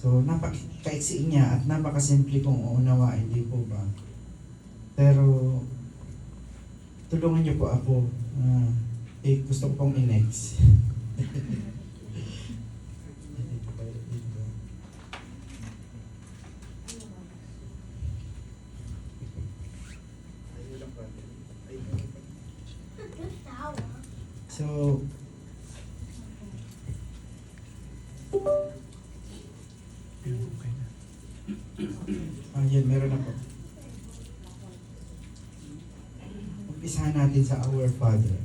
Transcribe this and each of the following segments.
So, napakaiksi niya at napakasimple kong uunawain, di po ba? Pero, tulungan niyo po ako. Gusto ko pong i-next. So, yan, meron ako. Umpisahan natin sa Our Father.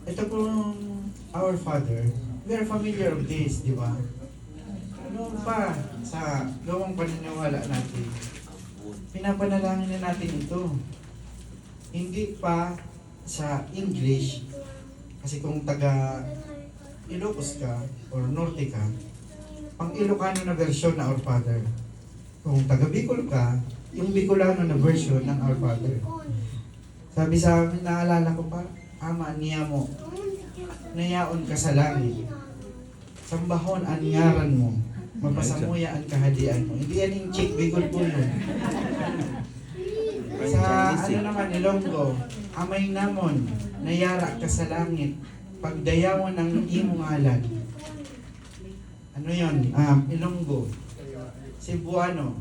Ito pong Our Father, we are familiar of this, di ba? Ano pa sa gawang paniniwala natin? Pinapanalangin na natin ito. Hindi pa sa English, kasi kung taga Ilocos ka or Norte ka, pang Ilocano na version na Our Father. Kung taga Bicol ka, yung Bicolano na version ng Our Father. Sabi sa amin, naalala ko pa, Ama niya mo, nayaon ka sa langit, sambahon ang ngaran mo, mapasamuya ang kahadian mo. Hindi yan yung chick, Bicol po yun. Sa ano naman, Ilonggo, amay namon, nayara ka sa langit, pagdayawan ng imong ngalan. Ano yun? Ilonggo. Cebuano.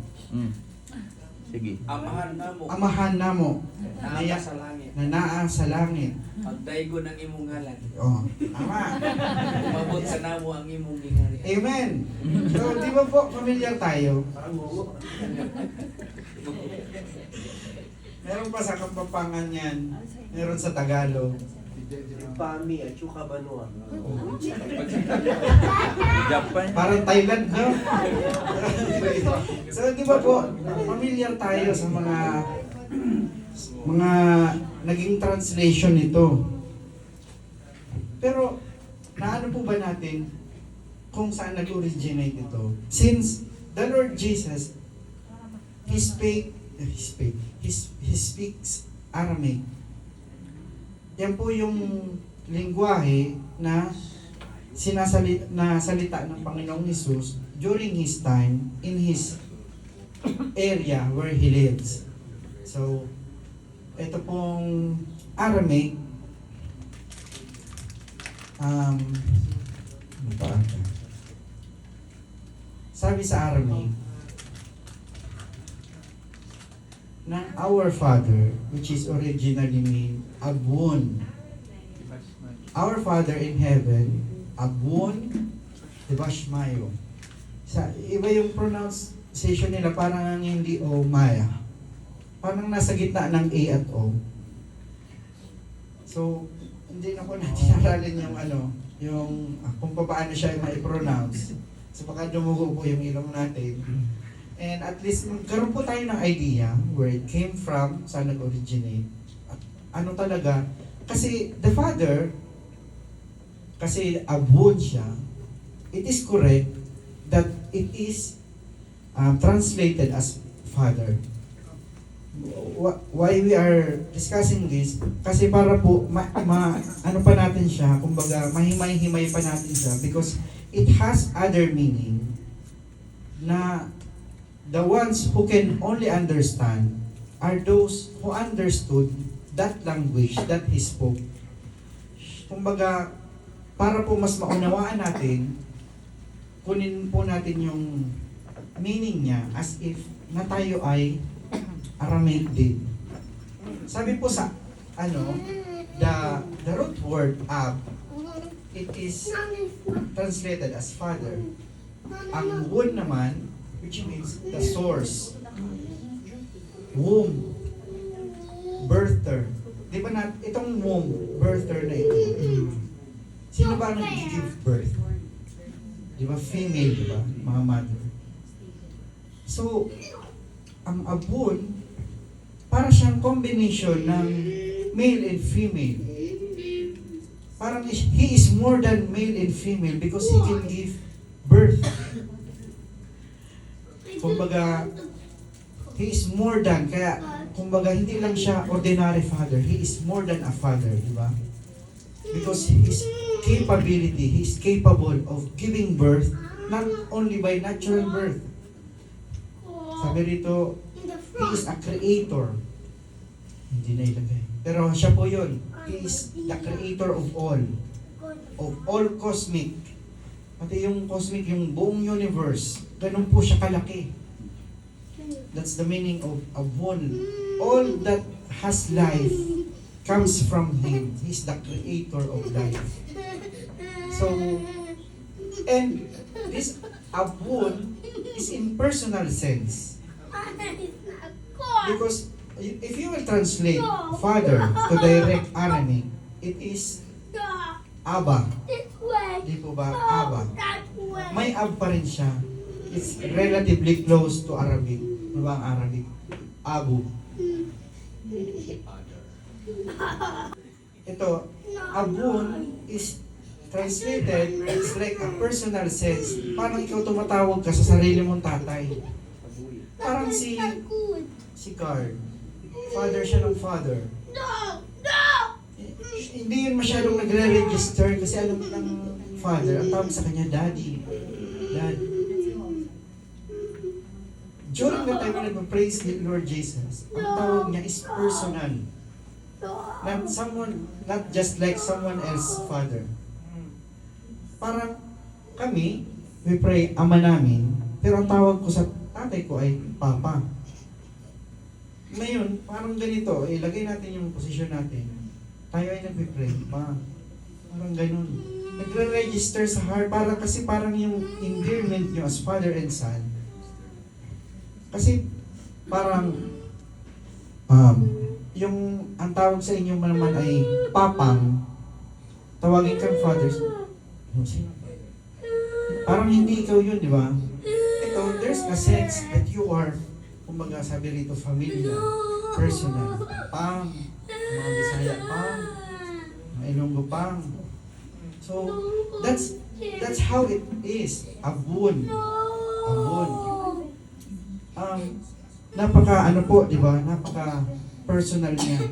Sige. Amahan namo. Naya Sa langit. na naa sa langit. Pagdaygo ng imong ngalan. Oh, tama. Umabot sa namo ang imong gingharian. Amen. So, di ba po, familiar tayo? Meron pa sa Kapampangan yan. Meron sa Tagalog. Pami at Chuka Banua. Japan. Parang Thailand, no? So, di ba po, familiar tayo sa mga naging translation nito. Pero, naano po ba natin kung saan nag-originate ito? Since the Lord Jesus, He speaks Aramaic. Yan po yung lingwahe na salita ng Panginoong Hesus during His time in His area where He lives. So, ito pong Aramaic, sabi sa Aramaic, na Our Father, which is originally named Abun. Our Father in Heaven, Abun Devashmayo. Sa iba yung pronunciation nila, parang hindi O, Maya. Parang nasa gitna ng A at O. So, hindi na po natin aralin yung kung paano siya ma-pronounce. So, baka dumugo po yung ilong natin. And at least magkaroon po tayo ng idea where it came from, saan nag-originate. At ano talaga, kasi the Father, kasi Abun siya, it is correct that it is translated as Father. Why we are discussing this? Kasi para po, ano pa natin siya, kumbaga, mahimay-himay pa natin siya because it has other meaning na the ones who can only understand are those who understood that language that He spoke. Kumbaga, para po mas maunawaan natin, kunin po natin yung meaning niya as if na tayo ay Aramaic din. Sabi po sa, the root word ab, it is translated as father. Ang won naman, which means the source, womb, birther. Di ba itong womb, birther na ito, sino ba ang nag-give birth? Di ba female, di ba? Mga mother. So, ang abun, para siyang combination ng male and female. Parang he is more than male and female because he can give birth. Kumbaga, he is more than, kaya kumbaga hindi lang siya ordinary father, he is more than a father, di ba? Because his capability, he is capable of giving birth not only by natural birth. Sabi rito, he is a creator. Hindi na ilagay. Pero siya po yun. He is the creator of all cosmic. Pati yung cosmic, yung buong universe, ganun po siya kalaki. That's the meaning of Abun. All that has life comes from Him. He's the creator of life. So, and this Abun is in personal sense. Because if you will translate Father to direct Aramaic, it is Abba. Di po ba? Abba. May Ab pa rin siya. It's relatively close to Arabic. Di ba ang Arabic? Abu. Ito, Abun is translated, it's like a personal sense. Parang ikaw tumatawag ka sa sarili mong tatay. Parang si Carl. Father siya ng father. Hindi yun masyadong nagre-register kasi alam ng father, ang tawag sa kanya, daddy. Dad. During the time na nagpa-praise ni Lord Jesus, ang tawag niya is personal. Not someone, not just like someone else, father. Parang kami, we pray, ama namin, pero ang tawag ko sa tatay ko ay papa. Ngayon, parang ganito, ilagay natin yung posisyon natin. Tayo ay nagpipray, pa. Parang ganun. Nagre-register sa heart, kasi parang yung endearment nyo as father and son. Kasi parang, yung ang tawag sa inyo naman ay papang, tawagin kang father. Parang hindi ikaw yun, di ba? Ito, there's a sense that you are, kumbaga sabi rito, familiar, personal, pang, mga Bisaya pang, mga Ilonggo pang. So, that's how it is. Abun. Abun. Napaka ano po, di ba? Napaka personal niya.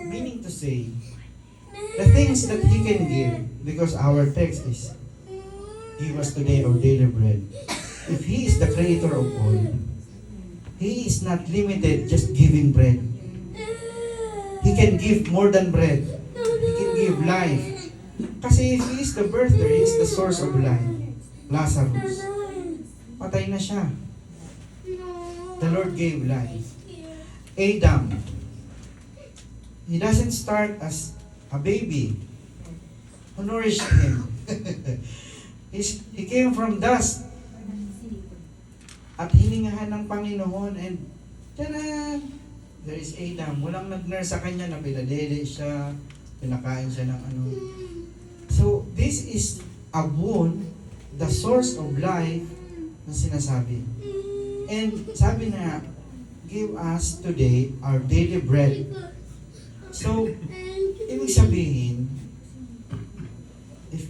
Meaning to say, the things that He can give, because our text is, give us today our daily bread. If He is the creator of all, He is not limited just giving bread. He can give more than bread. He can give life. Kasi if He is the birther, He is the source of life. Lazarus, patay na siya. The Lord gave life. Adam, he doesn't start as a baby who nourished him. He came from dust. At hiningahan ng Panginoon and tada! There is Adam. Walang nag-nurse sa kanya na pinadede siya, pinakain siya ng ano. So, this is Abun, the source of life na sinasabi. And sabi na, give us today our daily bread. So, ibig sabihin,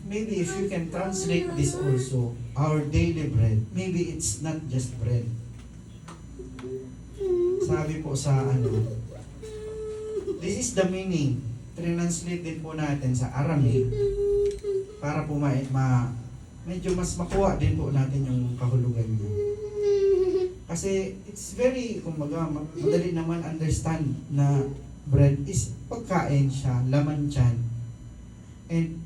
maybe if you can translate this also, our daily bread, maybe it's not just bread. Sabi po sa this is the meaning. Translate din po natin sa Aramaic para po medyo mas makuha din po natin yung kahulugan niya. Kasi it's very, kumbaga, madali naman understand na bread is pagkain siya, laman tiyan. And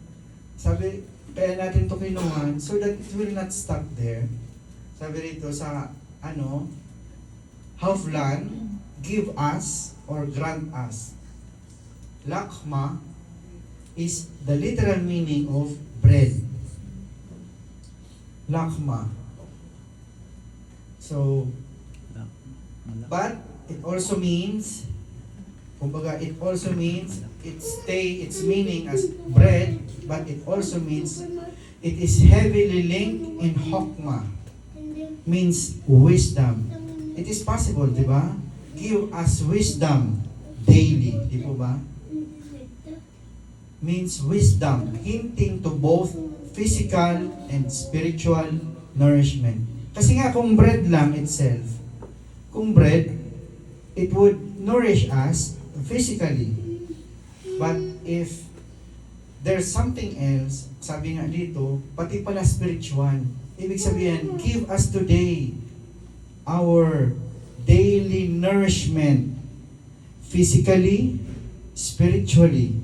sabi, kaya natin ito kinuhan so that it will not stop there. Sabi rito sa Havlan, give us or grant us. Lakma is the literal meaning of bread. Lakma. So, but it also means, kumbaga, it also means its meaning as bread, but it also means it is heavily linked in hokmah, means wisdom. It is possible, di ba? Give us wisdom daily, di po ba? Means wisdom, hinting to both physical and spiritual nourishment. Kasi nga kung bread lang itself, kung bread, it would nourish us physically. But if there's something else, sabi nga dito, pati pala spiritual. Ibig sabihin, give us today our daily nourishment, physically, spiritually,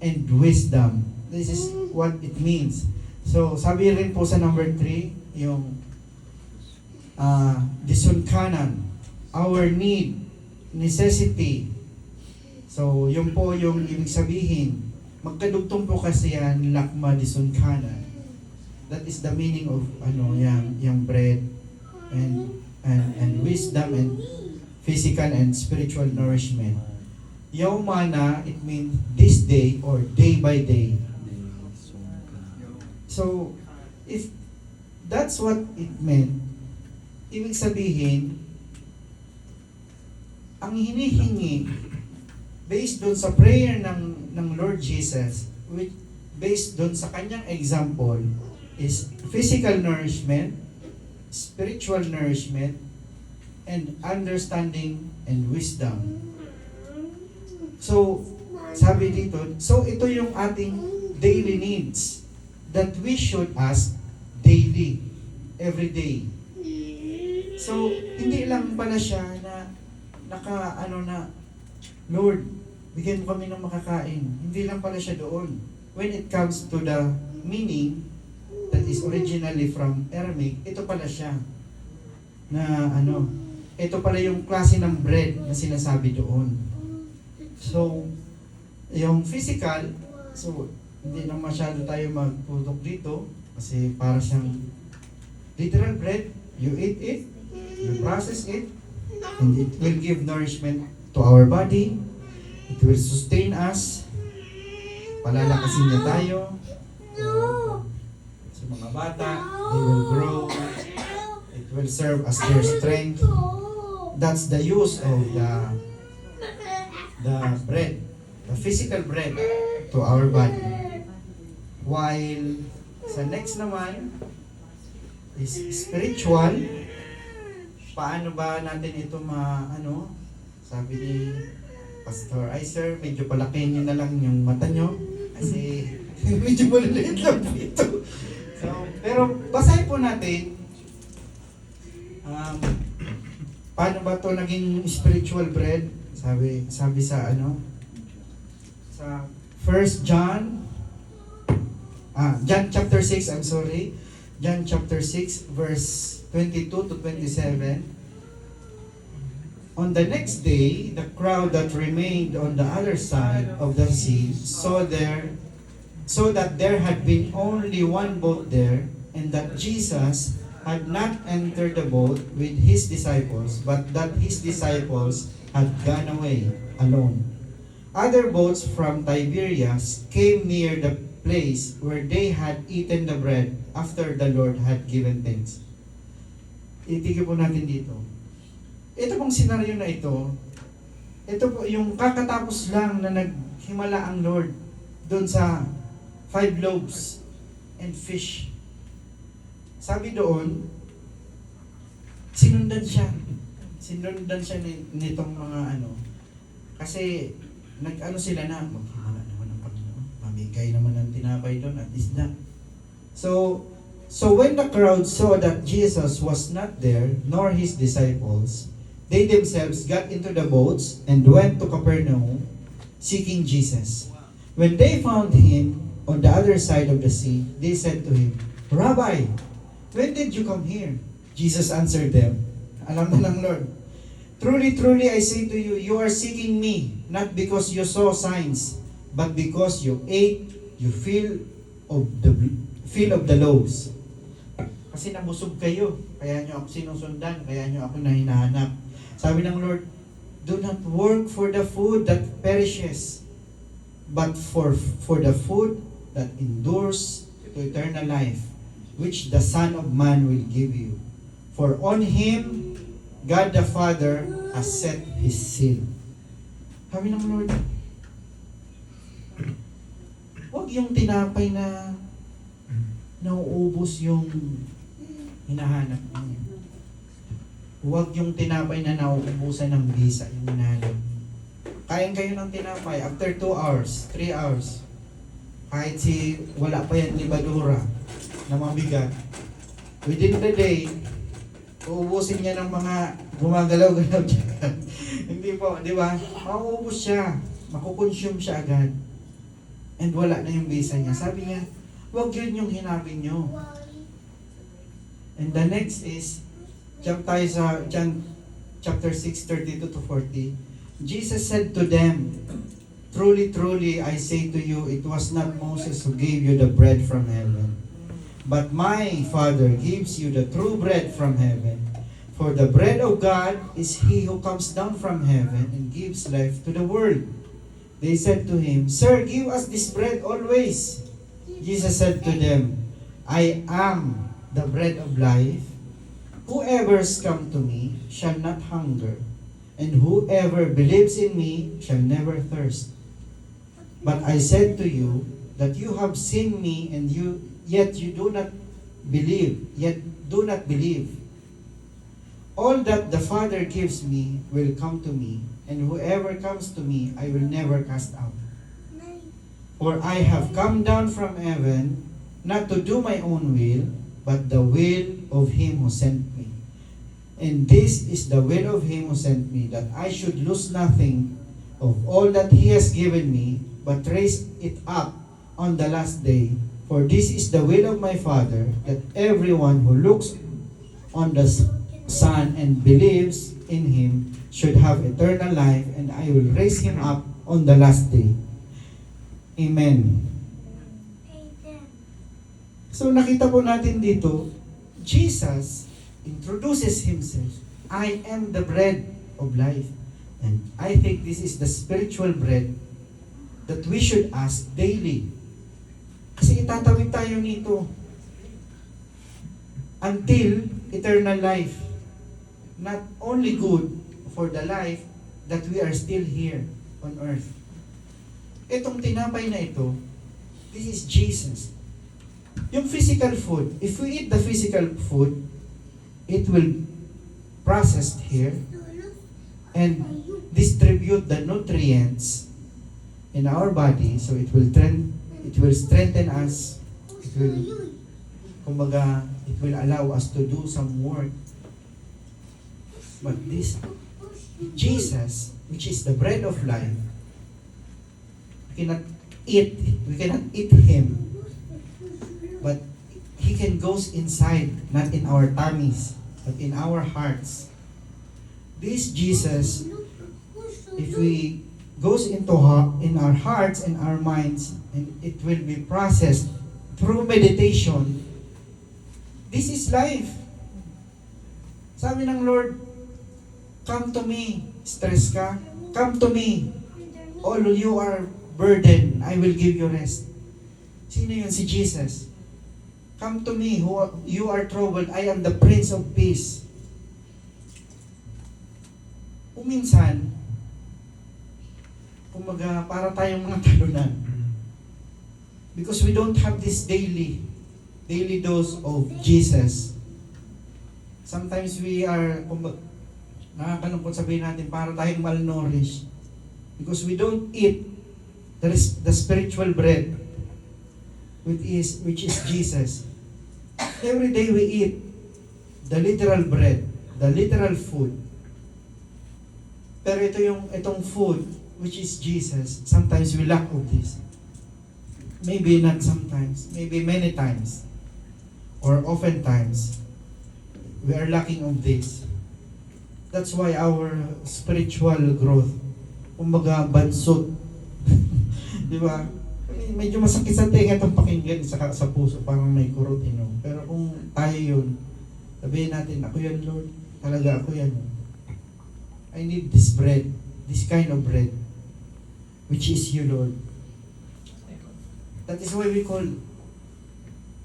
and wisdom. This is what it means. So, sabi rin po sa number 3, yung disunkanan, our need, necessity. So, yun po yung ibig sabihin. Magkadugtong po kasi yan, lakma disunkanan. That is the meaning of yung bread and wisdom and physical and spiritual nourishment. Yaumana, it means this day or day by day. So, if that's what it meant, ibig sabihin, ang hinihingi based doon sa prayer ng Lord Jesus, which based doon sa kanyang example, is physical nourishment, spiritual nourishment, and understanding and wisdom. So, sabi dito, so ito yung ating daily needs that we should ask daily, every day. So, hindi lang pala siya na Lord, bigyan mo kami ng makakain. Hindi lang pala siya doon. When it comes to the meaning that is originally from Aramaic, ito pala siya. Na ito pala yung klase ng bread na sinasabi doon. So, yung physical, so, hindi na masyado tayo magputok dito kasi para siyang literal bread. You eat it, you process it, and it will give nourishment to our body. It will sustain us. Palalakasin niya tayo. Sa mga bata, they will grow. It will serve as their strength. That's the use of the bread, the physical bread to our body. While sa next naman is spiritual. Paano ba natin ito sabi ni Pastor, ay sir, medyo palakin nyo na lang yung mata nyo kasi medyo maliliit lang dito. So, pero basahin po natin paano ba to naging spiritual bread? Sabi sa sa 1 John John chapter 6, I'm sorry. John chapter 6 verse 22 to 27. On the next day, the crowd that remained on the other side of the sea saw that there had been only one boat there, and that Jesus had not entered the boat with his disciples, but that his disciples had gone away alone. Other boats from Tiberias came near the place where they had eaten the bread after the Lord had given thanks. Itigil po natin dito. Ito pong senaryo na ito po yung kakatapos lang na naghimala ang Lord doon sa 5 loaves and fish. Sabi doon, sinundan siya nitong mga kasi sila na maghimala naman ng Panginoon, mamigay naman ng tinapay doon at isda. So when the crowd saw that Jesus was not there, nor his disciples, they themselves got into the boats and went to Capernaum, seeking Jesus. When they found him on the other side of the sea, they said to him, Rabbi, when did you come here? Jesus answered them, alam na ng Lord, truly, truly, I say to you, you are seeking me, not because you saw signs, but because you ate, you feel of the loaves. Kasi nabusog kayo, kaya nyo ako sinusundan, kaya nyo ako hinahanap. Sabi ng Lord, do not work for the food that perishes, but for the food that endures to eternal life, which the Son of Man will give you. For on him, God the Father has set his seal. Sabi ng Lord, huwag yung tinapay na nauubos yung hinahanap niyo. Huwag yung tinapay na nauubusan ng bisa yung hinahanap niyo. Kain kayo ng tinapay after 2 hours, 3 hours. kahit wala pa yan libadura na mabigat, within the day, uubusin niya ng mga gumagalaw-galaw dyan. Hindi po, di ba? Mauubos siya. Makukonsume siya agad. And wala na yung visa niya. Sabi niya, huwag yun yung hinapin nyo. And the next is, jump tayo sa John chapter 6, 32 to 40. Jesus said to them, "Truly, truly, I say to you, it was not Moses who gave you the bread from heaven, but my Father gives you the true bread from heaven. For the bread of God is he who comes down from heaven and gives life to the world." They said to him, "Sir, give us this bread always." Jesus said to them, "I am the bread of life. Whoever's come to me shall not hunger, and whoever believes in me shall never thirst. But I said to you that you have seen me, and yet you do not believe. All that the Father gives me will come to me, and whoever comes to me I will never cast out. For I have come down from heaven, not to do my own will, but the will of him who sent me. And this is the will of him who sent me, that I should lose nothing of all that he has given me, but raise it up on the last day. For this is the will of my Father, that everyone who looks on the Son and believes in him should have eternal life, and I will raise him up on the last day. Amen. So nakita po natin dito, Jesus introduces himself. I am the bread of life. And I think this is the spiritual bread that we should ask daily. Kasi itatawid tayo nito until eternal life. Not only good for the life that we are still here on earth. Itong tinapay na ito, this is Jesus. Yung physical food, if we eat the physical food, it will processed here and distribute the nutrients in our body, so it will strengthen us. It will allow us to do some work. But this Jesus, which is the bread of life, we cannot eat him, but he can goes inside, not in our tummies, but in our hearts. This Jesus, if we goes into in our hearts and our minds, and it will be processed through meditation. This is life. Sabi ng Lord, "Come to me." Stress ka? Come to me. All you are burdened, I will give you rest. Sino yun? Si Jesus. "Come to me, who you are troubled, I am the Prince of Peace." Minsan, kumaga, para tayong mga talunan. Because we don't have this daily dose of Jesus. Sometimes we are, nakakalungkot sabihin natin, para tayong malnourished. Because we don't eat the spiritual bread, which is Jesus. Every day we eat the literal bread, the literal food. Pero itong food, which is Jesus, sometimes we lack of this. Maybe not sometimes, maybe many times, or oftentimes, we are lacking of this. That's why our spiritual growth, kumbaga bansot, di ba? Medyo masakit sa tenga itong pakinggan sa puso, parang may kurot, Pero kung tayo yun, sabihin natin, "Ako yan, Lord, talaga ako yan. I need this bread, this kind of bread, which is you, Lord." That is why we call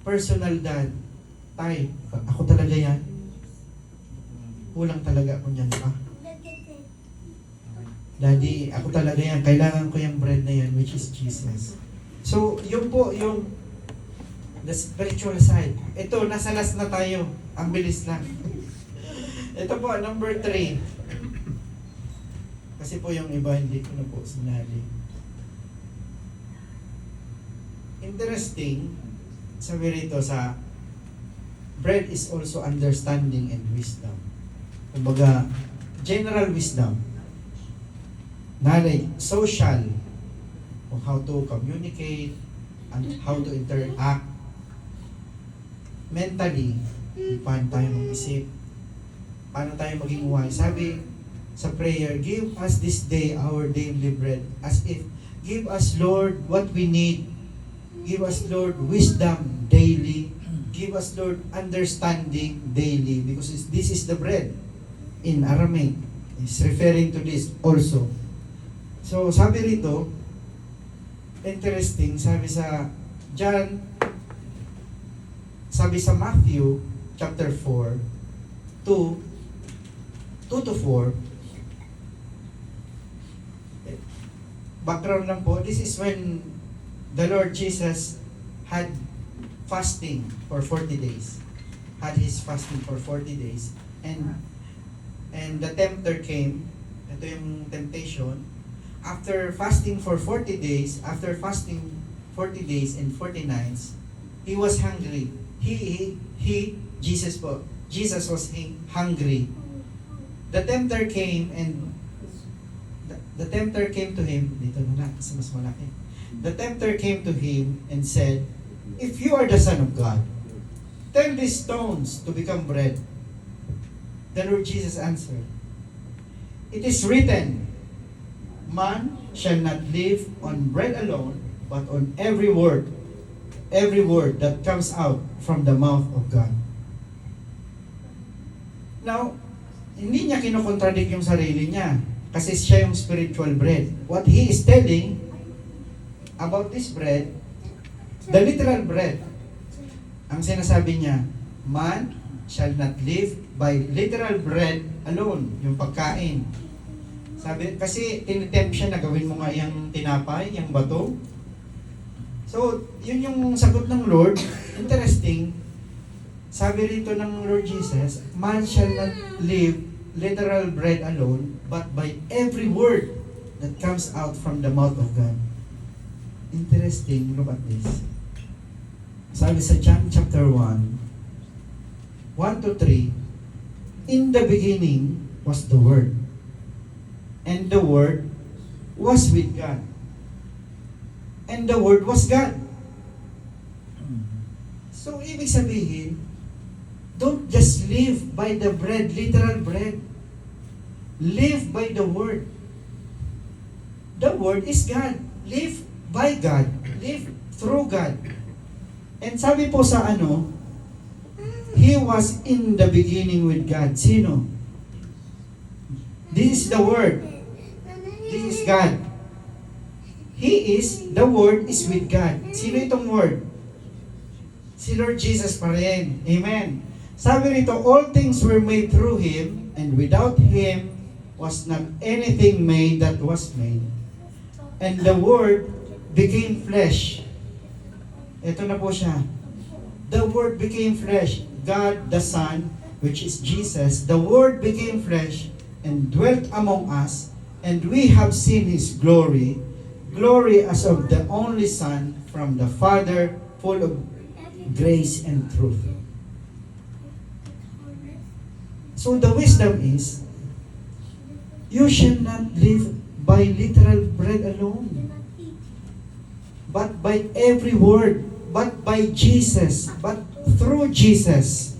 personal dad. Tay, ako talaga yan. Kulang talaga ako niyan pa. Daddy, ako talaga yan. Kailangan ko yung bread na yan, which is Jesus. So, yun po yung the spiritual side. Ito, nasa last na tayo. Ang bilis lang. Ito po, number 3. Kasi po yung iba, hindi ko na po sinali. interesting, sabi rito sa bread is also understanding and wisdom. Kumbaga, general wisdom, knowledge, social, on how to communicate, and how to interact, mentally, paano tayo mag-isip, paano tayo maging wise. Sabi sa prayer, give us this day our daily bread, as if, give us Lord what we need, give us Lord wisdom daily, give us Lord understanding daily, because this is the bread in Aramaic. It's referring to this also. So sabi rito, interesting, sabi sa John, sabi sa Matthew chapter 4, 2 to 4, background lang po, this is when the Lord Jesus had fasting for 40 days. Had his fasting for 40 days. And the tempter came. Ito yung temptation. After fasting for 40 days, after fasting 40 days and 40 nights, he was hungry. Jesus was hungry. The tempter came and the tempter came to him, dito na lang, sa mas malaki. The tempter came to him and said, if you are the Son of God, tell these stones to become bread. The Lord Jesus answered, it is written, man shall not live on bread alone, but on every word that comes out from the mouth of God. Now, hindi niya kinokontradict yung sarili niya, kasi siya yung spiritual bread. What he is telling about this bread, the literal bread, ang sinasabi niya, man shall not live by literal bread alone, yung pagkain. Sabi, kasi tinitempt siya na gawin mo nga yung tinapay, yung bato. So, yun yung sagot ng Lord. Interesting. Sabi rito ng Lord Jesus, man shall not live literal bread alone, but by every word that comes out from the mouth of God. Interesting, look at this. Sabi sa John chapter 1, 1 to 3, in the beginning was the Word, and the Word was with God, and the Word was God. So, ibig sabihin, don't just live by the bread, literal bread. Live by the Word. The Word is God. Live by God. Live through God. And sabi po sa He was in the beginning with God. Sino? This is the Word. This is God. He is, the Word is with God. Sino itong Word? Si Lord Jesus pa rin. Amen. Sabi rito, all things were made through Him, and without Him was not anything made that was made. And the Word became flesh. Ito na po siya. The Word became flesh. God the Son, which is Jesus, the Word became flesh and dwelt among us, and we have seen His glory, glory as of the only Son from the Father, full of grace and truth. So the wisdom is, you shall not live by literal bread alone, but by every word, but by Jesus, but through Jesus.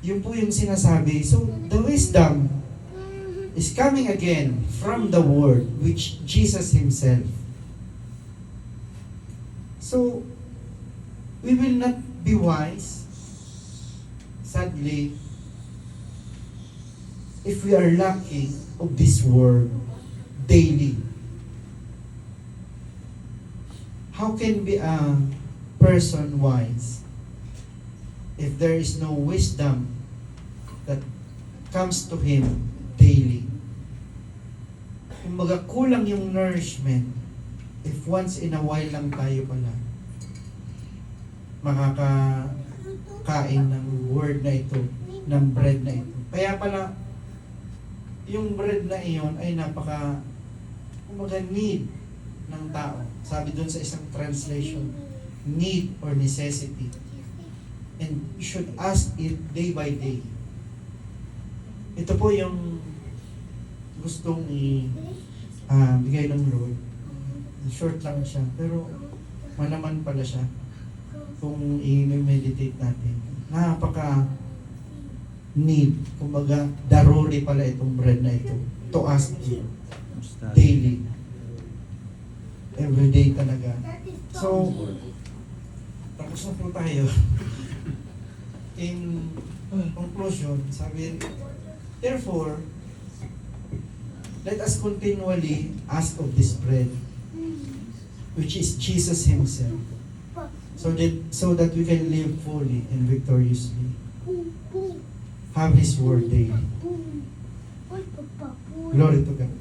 Yun po yung sinasabi. So the wisdom is coming again from the Word, which Jesus Himself. So, we will not be wise, sadly, if we are lacking of this Word daily. How can be a person wise if there is no wisdom that comes to him daily? Kumbaga kulang yung nourishment if once in a while lang tayo pala makakain ng word na ito, ng bread na ito. Kaya pala yung bread na iyon ay kumbaga need ng tao. Sabi dun sa isang translation, need or necessity. And you should ask it day by day. Ito po yung gustong bigay ng Lord. Short lang siya, pero malaman pala siya kung i-meditate natin. Napaka need, kumbaga daruri pala itong bread na ito to ask Him daily, everyday talaga. So tapos na po tayo. In conclusion, sabi, therefore, let us continually ask of this bread, which is Jesus Himself, so that we can live fully and victoriously. Have His word daily. Glory to God.